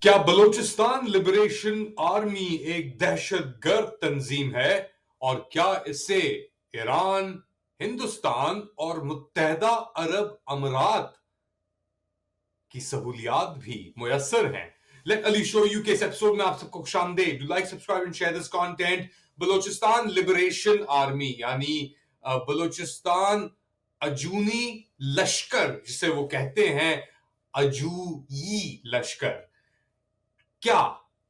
क्या Balochistan liberation army एक दहशतगर्द तंजीम है और क्या इससे ईरान, हिंदुस्तान और मुत्तहदा अरब अमीरात की सहूलियात भी मुयस्सर हैं? Let Ali show you के इस एपिसोड में आप सबको खुशामदीद। Do like, subscribe and share this content. Balochistan liberation army यानी बलूचिस्तान अजूनी लश्कर, जिसे वो कहते हैं अजूई लश्कर, क्या,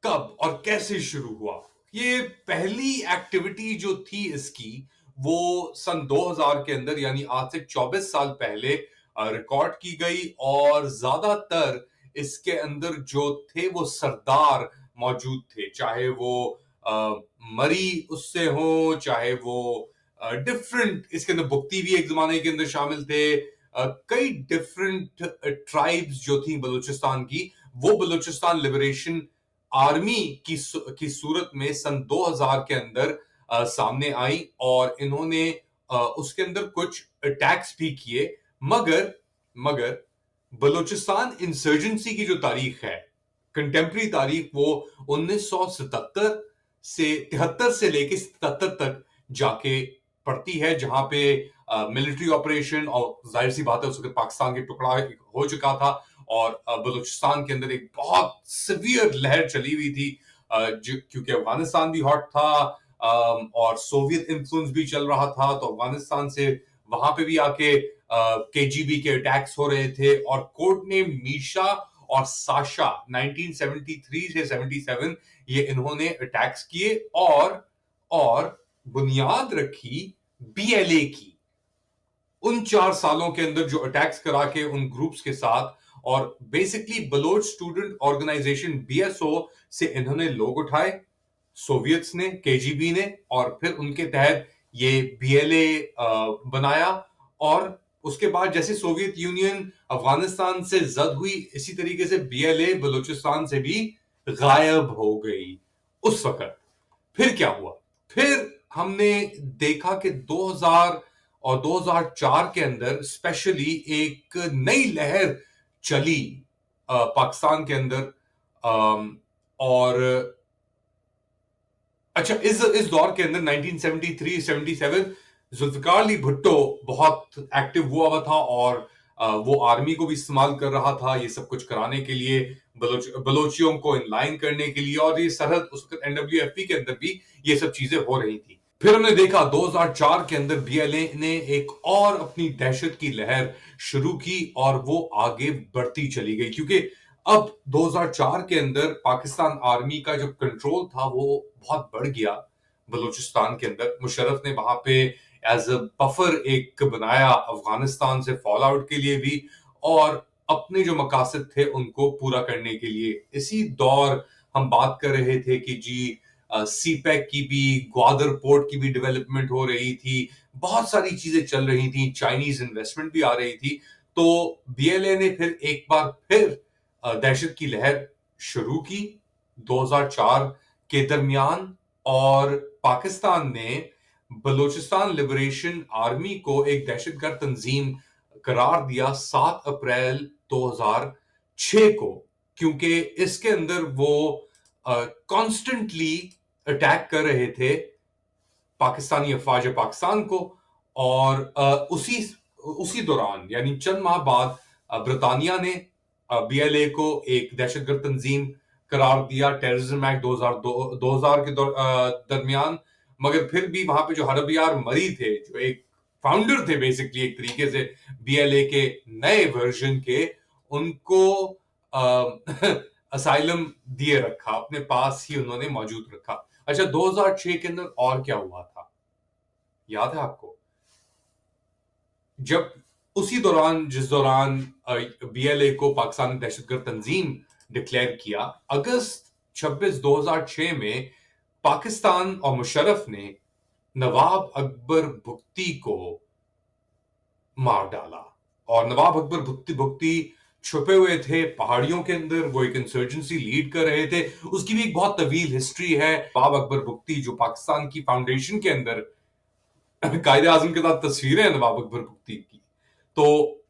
कब और कैसे शुरू हुआ? ये पहली एक्टिविटी जो थी इसकी, वो सन 2000 के अंदर यानी आज से 24 साल पहले रिकॉर्ड की गई और ज्यादातर इसके अंदर जो थे वो सरदार मौजूद थे, चाहे वो मरी उससे हो, चाहे वो डिफरेंट, इसके अंदर बुक्ती भी एक जमाने के अंदर शामिल थे। कई डिफरेंट ट्राइब्स जो थी बलूचिस्तान की, वो बलूचिस्तान लिबरेशन आर्मी की सूरत में सन 2000 के अंदर सामने आई और इन्होंने उसके अंदर कुछ अटैक्स भी किए। मगर बलूचिस्तान इंसर्जेंसी की जो तारीख है, कंटेम्प्रेरी तारीख, वो 1977 से 73 से लेके 77 तक जाके पड़ती है, जहां पे मिलिट्री ऑपरेशन, और जाहिर सी बात है उस वक्त पाकिस्तान के टुकड़ा हो चुका था और बलूचिस्तान के अंदर एक बहुत सिवियर लहर चली हुई थी, क्योंकि अफगानिस्तान भी हॉट था और सोवियत इन्फ्लुएंस भी चल रहा था, तो अफगानिस्तान से वहां पे भी आके केजीबी के अटैक्स हो रहे थे और कोड नेम मीशा और साशा 1973 से 77 ये इन्होंने अटैक्स किए और बुनियाद रखी बीएलए की। उन 4 सालों के अंदर जो अटैक्स करा के उन ग्रुप्स के साथ, और basically Baloch student organisation BSO से इन्होंने लोग उठाए, सोवियत्स ने, केजीबी ने, और फिर उनके तहत ये बीएलए बनाया। और उसके बाद जैसे सोवियत यूनियन अफगानिस्तान से जद हुई, इसी तरीके से बीएलए बलूचिस्तान से भी गायब हो गई उस वक्त। फिर क्या हुआ? फिर हमने देखा कि 2000 और 2004 के अंदर स्पेशली एक नई लहर चली पाकिस्तान के अंदर। और अच्छा, इस दौर के अंदर 1973-77 जुल्फिकार अली भुट्टो बहुत एक्टिव हुआ था और वो आर्मी को भी इस्तेमाल कर रहा था ये सब कुछ कराने के लिए, बलोचियों को इनलाइन करने के लिए, और ये सरहद उस वक्त एनडब्ल्यूएफपी के अंदर भी ये सब चीजें हो रही थी। फिर हमने देखा 2004 के अंदर बीएलए ने एक और अपनी दहशत की लहर शुरू की और वो आगे बढ़ती चली गई, क्योंकि अब 2004 के अंदर पाकिस्तान आर्मी का जो कंट्रोल था वो बहुत बढ़ गया बलूचिस्तान के अंदर। मुशर्रफ ने वहां पे एज अ बफर एक बनाया अफगानिस्तान से फॉल आउट के लिए भी, और अपने जो मकासद थे उनको पूरा करने के लिए। इसी दौर हम बात कर रहे थे कि जी सीपैक की भी, ग्वादर पोर्ट की भी डेवलपमेंट हो रही थी, बहुत सारी चीजें चल रही थी, चाइनीज इन्वेस्टमेंट भी आ रही थी। तो बीएलए ने फिर एक बार फिर दहशत की लहर शुरू की 2004 के दरमियान, और पाकिस्तान ने बलूचिस्तान लिबरेशन आर्मी को एक दहशतगर्द तंजीम करार दिया 7 अप्रैल 2006 को, क्योंकि इसके अंदर वो कॉन्स्टेंटली अटैक कर रहे थे पाकिस्तानी अफवाज पाकिस्तान को। और उसी दौरान यानी चंद माह बाद ब्रितानिया ने बीएलए को एक दहशतगर्द तंजीम करार दिया टेररिज्म एक्ट 2000 के दरमियान। मगर फिर भी वहां पे जो हरबियार मरी थे, जो एक फाउंडर थे बेसिकली एक तरीके से बीएलए के नए वर्जन के, उनको असाइलम दिए रखा, अपने पास ही उन्होंने मौजूद रखा। अच्छा, 2006 के अंदर और क्या हुआ था याद है आपको? जब उसी दौरान, जिस दौरान बीएलए को पाकिस्तानी दहशतगर्द तंजीम डिक्लेयर किया, अगस्त 26 2006 में पाकिस्तान और मुशर्रफ ने नवाब अकबर भुक्ती को मार डाला। और नवाब अकबर भुक्ती छुपे हुए थे पहाड़ियों के अंदर, वो एक इंसर्जेंसी लीड कर रहे थे। उसकी भी एक बहुत तवील हिस्ट्री है। नवाब अकबर भुक्ती जो पाकिस्तान की फाउंडेशन के अंदर कायदे आजम के साथ तस्वीरें हैं नवाब अकबर भुक्ती की, तो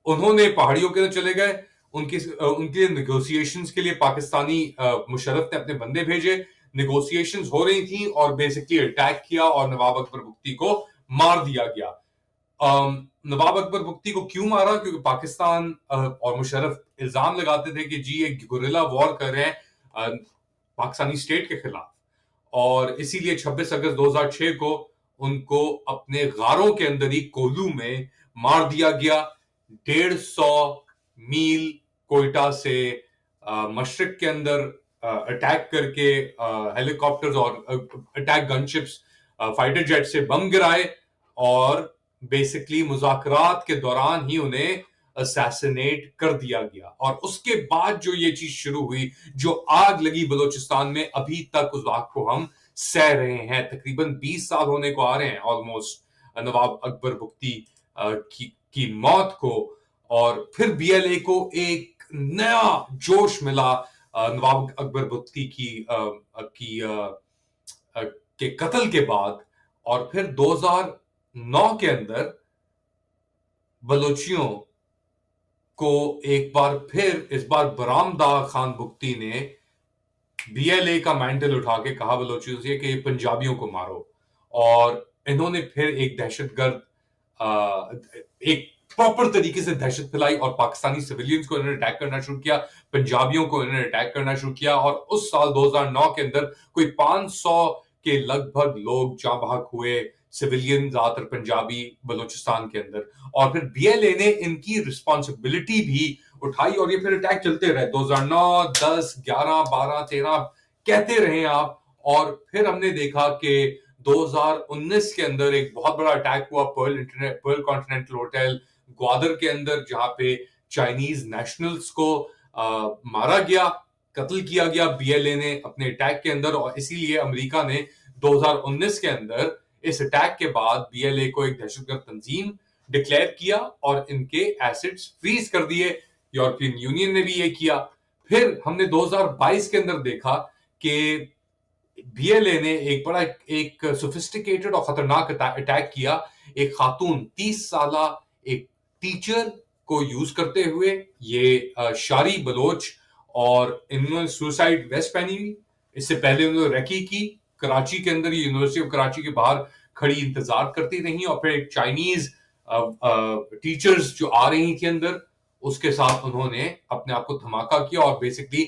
उन्होंने पहाड़ियों के अंदर चले गए ان کے نیگوسیشنز کے لیے پاکستانی مشرف نے اپنے بندے بھیجے، نیگوسیشنز ہو رہی تھیں اور بیسکلی اٹیک کیا اور نواب اکبر بگٹی کو مار دیا گیا۔ نواب اکبر بگٹی کو کیوں مارا؟ کیونکہ پاکستان اور مشرف الزام لگاتے تھے کہ جی ایک گوریلا وار کر رہے ہیں پاکستانی اسٹیٹ کے خلاف، اور اسی لیے 26 اگست 2006 کو ان کو اپنے غاروں کے اندر ہی کولو میں مار دیا گیا۔ 150 میل کوئٹہ سے مشرق کے اندر اٹیک کر کے ہیلی کاپٹرز اور اٹیک گن شپس فائٹر جیٹ سے بم گرائے، اور بیسکلی مذاکرات کے دوران ہی انہیں اسیسنیٹ کر دیا گیا۔ اور اس کے بعد جو یہ چیز شروع ہوئی، جو آگ لگی بلوچستان میں، ابھی تک اس آگ کو ہم سہ رہے ہیں۔ تقریباً 20 سال ہونے کو آ رہے ہیں آلموسٹ نواب اکبر بگٹی کی موت کو، اور پھر بی ایل اے کو ایک نیا جوش ملا نواب اکبر بگٹی کے قتل کے بعد، اور پھر 2009 کے اندر بلوچیوں کو ایک بار پھر اس بار برام دا خان بگٹی نے بی ایل اے کا مینٹل اٹھا کے کہا بلوچیوں سے کہ پنجابیوں کو مارو، اور انہوں نے پھر ایک دہشت گرد ایک پراپر طریقے سے دہشت پھیلائی، اور پاکستانی سویلینز کو انہوں نے اٹیک کرنا شروع کیا، پنجابیوں کو انہوں نے اٹیک کرنا شروع کیا، اور اس سال 2009 کے اندر کوئی 500 کے لگ بھگ لوگ جاں بحق ہوئے، سویلین زیادہ تر پنجابی بلوچستان کے اندر۔ اور پھر بی ایل اے نے ان کی رسپانسبلٹی بھی اٹھائی، اور یہ پھر اٹیک چلتے رہے 2009 10 11 12 13 کہتے رہے آپ۔ اور پھر ہم نے دیکھا کہ 2019 کے اندر ایک بہت بڑا اٹیک ہوا پرل کانٹیننٹل ہوٹل گوادر کے اندر، جہاں پہ چائنیز نیشنلز کو مارا گیا، قتل کیا گیا بی ایل اے نے اپنے اٹیک کے اندر، اور اسی لیے امریکہ نے 2019 کے اندر اس اٹیک کے بعد بی ایل اے کو ایک دہشت گرد تنظیم ڈکلیئر کیا اور ان کے ایسٹس فریز کر دیے۔ یورپین یونین نے بھی یہ کیا۔ پھر ہم نے 2022 کے اندر دیکھا کہ بی ایل اے نے ایک بڑا ایک سوفسٹیکیٹڈ اور خطرناک اٹیک کیا، ایک خاتون 30 سالہ ایک ٹیچر کو یوز کرتے ہوئے، یہ شاری بلوچ، اور انہوں نے سوسائڈ ویسٹ پہنی ہوئی۔ اس سے پہلے انہوں نے ریکی کی کراچی کے اندر، یونیورسٹی آف کراچی کے باہر کھڑی انتظار کرتی رہی، اور پھر ایک چائنیز ٹیچرز جو آ رہی تھی اندر، اس کے ساتھ انہوں نے اپنے آپ کو دھماکہ کیا، اور بیسکلی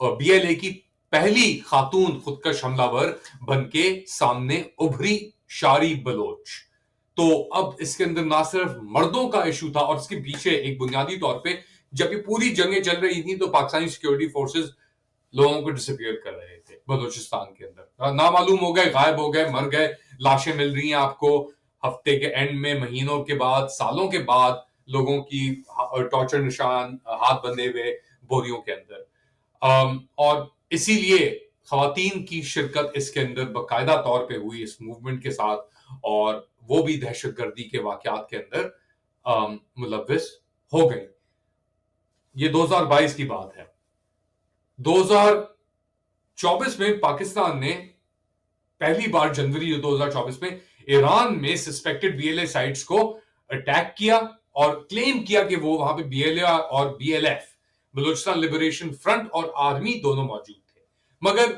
بی ایل اے کی پہلی خاتون خودکش حملہ ور بن کے سامنے ابھری شاری بلوچ۔ تو اب اس کے اندر نہ صرف مردوں کا ایشو تھا، اور اس کے پیچھے ایک بنیادی طور پہ جب یہ پوری جنگیں چل رہی تھیں تو پاکستانی سیکیورٹی فورسز لوگوں کو ڈسپیئر کر رہے تھے بلوچستان کے اندر، نامعلوم ہو گئے، غائب ہو گئے، مر گئے، لاشیں مل رہی ہیں آپ کو ہفتے کے اینڈ میں، مہینوں کے بعد، سالوں کے بعد، لوگوں کی ٹارچر نشان ہاتھ بندھے ہوئے بوریوں کے اندر۔ اور اسی لیے خواتین کی شرکت اس کے اندر باقاعدہ طور پہ ہوئی اس موومنٹ کے ساتھ، اور وہ بھی دہشت گردی کے واقعات کے اندر ملوث ہو گئی۔ یہ 2022 کی بات ہے۔ 2024 میں پاکستان نے پہلی بار جنوری 2024 میں ایران میں suspected B L A sites کو اٹیک کیا، اور کلیم کیا کہ وہ وہاں پہ بی ایل اے اور B L F Balochistan liberation front اور آرمی دونوں موجود تھے، مگر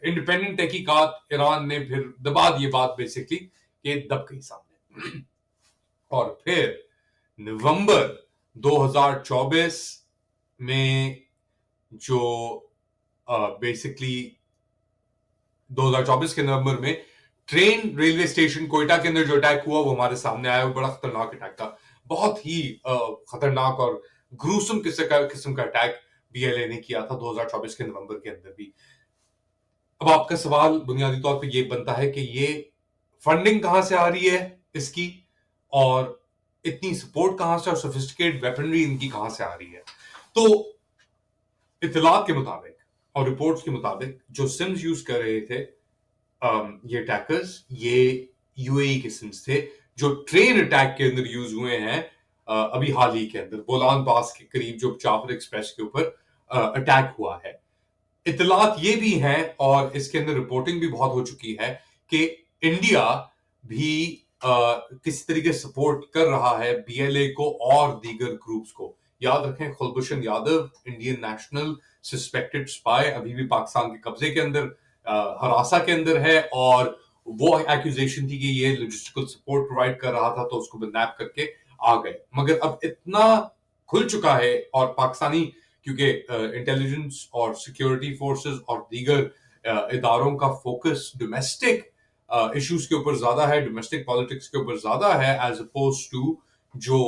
انڈیپینڈنٹ تحقیقات ایران نے پھر دبا دی بات، بیسکلی کہ دب گئی سامنے۔ اور پھر نومبر 2024 میں جو بیسکلی 2024 کے نومبر میں ٹرین ریلوے اسٹیشن کوئٹہ کے اندر جو اٹیک ہوا وہ ہمارے سامنے آیا، وہ بڑا خطرناک اٹیک تھا، بہت ہی خطرناک اور گروسم قسم کا اٹیک بی ایل اے نے کیا تھا 2024 کے نومبر کے اندر بھی۔ اب آپ کا سوال بنیادی طور پہ یہ بنتا ہے کہ یہ فنڈنگ کہاں سے آ رہی ہے اس کی، اور اتنی سپورٹ کہاں سے، اور سوفسٹیکیٹ ویپنری ان کی کہاں سے آ رہی ہے؟ تو اطلاعات کے مطابق اور رپورٹس کے مطابق جو سمز یوز کر رہے تھے یہ اٹیکرز، یہ یو اے ای کے سمز تھے جو ٹرین اٹیک کے اندر یوز ہوئے ہیں ابھی حال ہی کے اندر، بولان پاس کے قریب جو چاپر ایکسپریس کے اوپر اٹیک ہوا ہے۔ اطلاعات یہ بھی ہیں، اور اس کے اندر رپورٹنگ بھی بہت ہو چکی ہے، کہ انڈیا بھی کس طریقے سے سپورٹ کر رہا ہے بی ایل اے کو اور دیگر گروپس کو، याद रखें Kulbhushan Yadav Indian national suspected spy अभी भी पाकिस्तान के कब्जे के अंदर, हरासा के अंदर है, और वो एक्यूजेशन थी कि ये लॉजिस्टिकल सपोर्ट प्रोवाइड कर रहा था, तो उसको किडनैप करके आ गए। मगर अब इतना खुल चुका है, और पाकिस्तानी क्योंकि इंटेलिजेंस और सिक्योरिटी फोर्सेस और दीगर इदारों का फोकस डोमेस्टिक इश्यूज के ऊपर ज्यादा है, डोमेस्टिक पॉलिटिक्स के ऊपर ज्यादा है, एज अपोज टू जो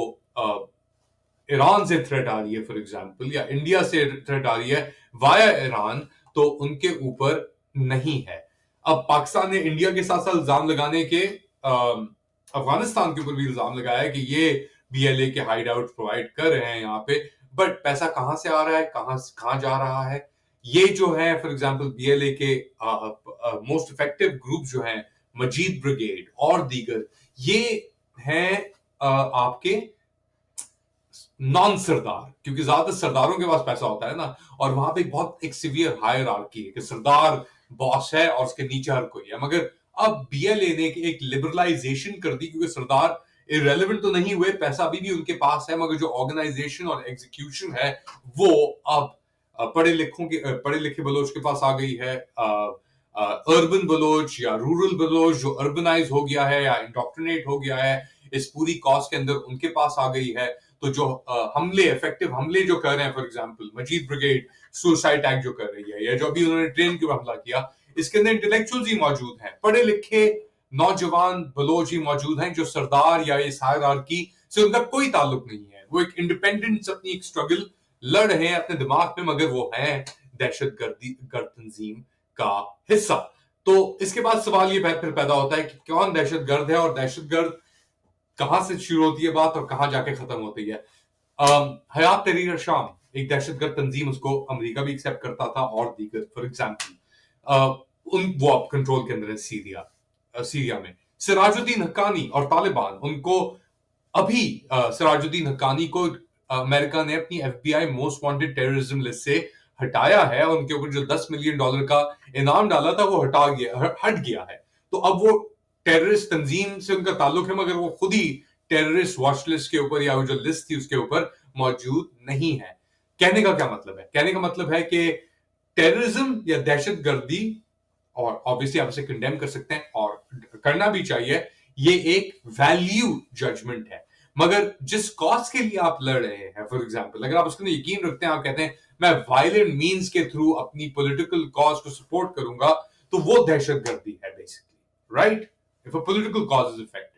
ईरान से थ्रेट आ रही है फॉर एग्जांपल, या इंडिया से थ्रेट आ रही है वाया ईरान, तो उनके ऊपर नहीं है। अब पाकिस्तान ने इंडिया के साथ साथ इल्जाम लगाने के अफगानिस्तान के ऊपर भी इल्जाम लगाया है कि ये बीएलए के हाइड आउट प्रोवाइड कर रहे हैं यहाँ पे, बट पैसा कहाँ से आ रहा है, कहाँ जा रहा है? ये जो है फॉर एग्जांपल बीएलए के मोस्ट इफेक्टिव ग्रुप जो हैं, मजीद ब्रिगेड और दीगर, ये हैं आपके नॉन सरदार, क्योंकि ज्यादातर सरदारों के पास पैसा होता है ना, और वहां पे बहुत एक सिवियर हायरार्की है कि सरदार बॉस है और उसके नीचे हर कोई है। मगर अब बीएलए ने एक लिबरलाइजेशन कर दी, क्योंकि सरदार इरेलेवेंट तो नहीं हुए, पैसा अभी भी उनके पास है, मगर जो ऑर्गेनाइजेशन और एग्जीक्यूशन है वो अब पढ़े लिखे बलोच के पास आ गई है। अर्बन बलोच या रूरल बलोच जो अर्बनाइज हो गया है या इंडोक्ट्रिनेट हो गया है, इस पूरी कॉज के अंदर उनके पास आ गई है। तो जो इफेक्टिव हमले जो कर रहे हैं, for example Majeed brigade suicide act जो कर रही है, या जो अभी उन्होंने ट्रेन के ऊपर हमला किया, इसके अंदर इंटेलेक्चुअल्स ही मौजूद हैं, पढ़े लिखे नौजवान बलोच ही मौजूद हैं, जो सरदार या इस हायरार्की से उनका कोई ताल्लुक नहीं है। वो एक इंडिपेंडेंस अपनी एक स्ट्रगल लड़ रहे हैं अपने दिमाग में, मगर वो है दहशत गर्द तंजीम का हिस्सा। तो इसके बाद सवाल ये फिर पैदा होता है कि कौन दहशत गर्द है, और दहशत गर्द कहां से शुरू होती है बात और कहां जाके खत्म होती है। हयात तहरीर शाम एक दहशतगर्द तंजीम, उसको अमेरिका भी एक्सेप्ट करता था और दीगर, फॉर एग्जांपल वो अब कंट्रोल के अंदर है सीरिया में। सिराजुद्दीन हक्कानी और तालिबान, उनको अभी सिराजुद्दीन हक्कानी को अमेरिका ने अपनी FBI most wanted terrorism list से हटाया है, और उनके ऊपर जो $10 मिलियन का इनाम डाला था वो हट गया है। तो अब वो टेररिस्ट तंजीम से उनका ताल्लुक है, मगर वो खुद ही टेररिस्ट वॉच लिस्ट के ऊपर या वो जो लिस्ट थी उसके ऊपर मौजूद नहीं है। कहने का क्या मतलब है? कहने का मतलब है कि टेररिज्म या दहशतगर्दी, और ऑब्वियसली आप इसे कंडेम कर सकते हैं और करना भी चाहिए, ये एक वैल्यू जजमेंट है। मगर जिस कॉज के लिए आप लड़ रहे हैं, फॉर एग्जांपल अगर आप उसके यकीन रखते हैं, आप कहते हैं मैं वायलेंट मीन्स के थ्रू अपनी पॉलिटिकल कॉज को सपोर्ट करूंगा, तो वो दहशतगर्दी है basically, right? If a political cause is affected.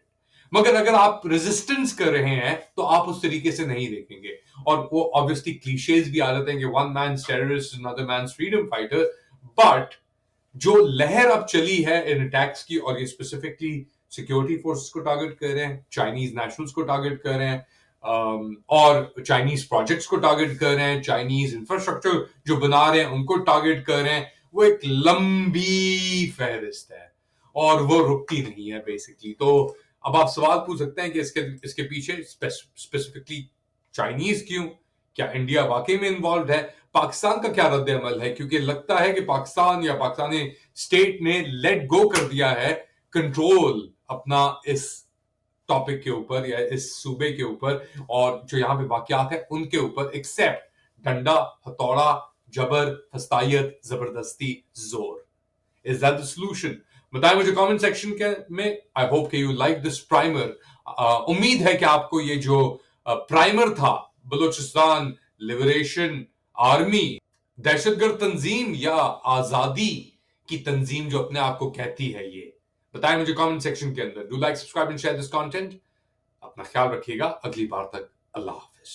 मगर अगर आप रेजिस्टेंस कर रहे हैं तो आप उस तरीके से नहीं देखेंगे, और वो ऑब्वियसली क्लीशेज भी आ जाते हैं कि one man terrorist another man freedom fighter. But जो लहर अब चली है इन अटैक्स की, और ये स्पेसिफिकली सिक्योरिटी फोर्सेस को टारगेट कर रहे हैं, चाइनीज नेशनल्स को टारगेट कर रहे हैं, और चाइनीज प्रोजेक्ट्स को टारगेट कर रहे हैं, चाइनीज इंफ्रास्ट्रक्चर जो बना रहे हैं उनको टारगेट कर रहे हैं, वो एक लंबी फहरिस्त है और वो रुकती नहीं है बेसिकली। तो अब आप सवाल पूछ सकते हैं कि इसके पीछे स्पेसिफिकली चाइनीज क्यों? क्या इंडिया वाकई में इन्वॉल्व है? पाकिस्तान का क्या रद्द अमल है? क्योंकि लगता है कि पाकिस्तान या पाकिस्तानी स्टेट ने लेट गो कर दिया है कंट्रोल अपना इस टॉपिक के ऊपर या इस सूबे के ऊपर, और जो यहाँ पे वाकयात है उनके ऊपर, एक्सेप्ट डंडा, हथौड़ा, जबर, फस्तायत, जबरदस्ती, जोर। Is that the solution? बताएं मुझे कमेंट सेक्शन के में। आई होप कि यू लाइक दिस प्राइमर। उम्मीद है कि आपको ये जो प्राइमर था, बलूचिस्तान लिबरेशन आर्मी दहशतगर्द तंजीम या आजादी की तंजीम जो अपने आप को कहती है, ये बताएं मुझे कमेंट सेक्शन के अंदर। Do like, subscribe and share this content. अपना ख्याल रखिएगा, अगली बार तक अल्लाह हाफिज।